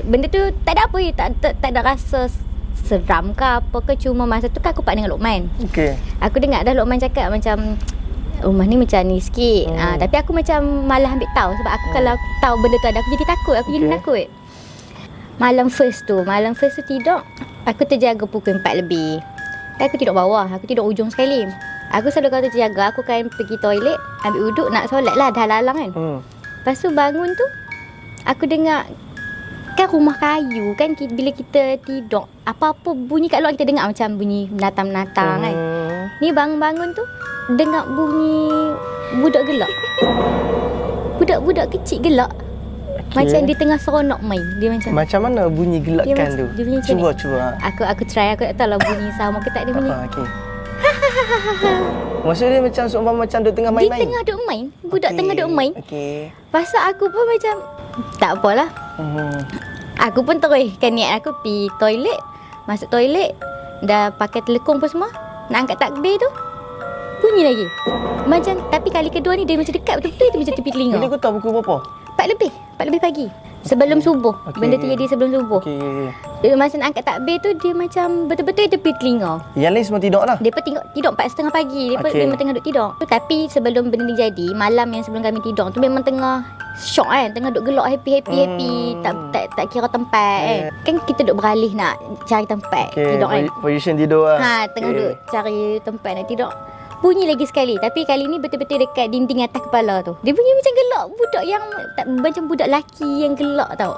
Benda tu tak ada apa, tak ada rasa seram ke apa ke. Cuma masa tu kan aku pak dengan Luqman. Okey. Aku dengar dah Luqman cakap macam rumah ni macam ni sikit. Tapi aku macam malah ambil tahu. Sebab aku kalau aku tahu benda tu ada, aku jadi takut. Aku jadi takut. Malam first tu tidur, aku terjaga pukul 4 lebih. Aku tidur bawah, aku tidur ujung sekali. Aku selalu kalau terjaga, aku akan pergi toilet, ambil uduk, nak solat lah, dah lalang kan. Lepas tu bangun tu, aku dengar, kan rumah kayu kan, bila kita tidur, apa-apa bunyi kat luar kita dengar macam bunyi menatang-menatang kan. Ni bangun-bangun tu, dengar bunyi budak gelak. Budak-budak kecil gelak. Macam dia tengah seronok main. Dia Macam mana bunyi gelakan tu? Dia bunyi macam Cuba. Aku try, aku tak tahu lah bunyi sama ke tak dia bunyi. Okey. Maksud dia macam seumpama macam duk tengah main-main. Dia tengah duk main. Budak tengah duk main. Okey. Pasal aku pun macam tak apalah. Aku pun teruskan niat aku pergi toilet. Masuk toilet, dah pakai telekung pun semua. Nak angkat takbir tu, bunyi lagi. Macam, tapi kali kedua ni dia macam dekat betul-betul, dia macam tepi telinga. Jadi kau tahu pukul berapa? 4 lebih pagi. Sebelum subuh. Benda tu jadi sebelum subuh. Masa nak angkat takbir tu, dia macam betul-betul tepi telinga. Yang lain semua tidur lah? Dia pun tidur 4:30 pagi. Dia pun memang tengah duduk tidur. Tapi sebelum benda ni jadi, malam yang sebelum kami tidur tu memang tengah syok kan. Tengah duduk gelak happy. Tak kira tempat kan. Kan kita duduk beralih nak cari tempat tidur kan. Position tidur lah. Tengah duduk cari tempat nak tidur. Bunyi lagi sekali. Tapi kali ni betul-betul dekat dinding atas kepala tu. Dia bunyi macam gelak. Budak yang macam budak lelaki yang gelak tau.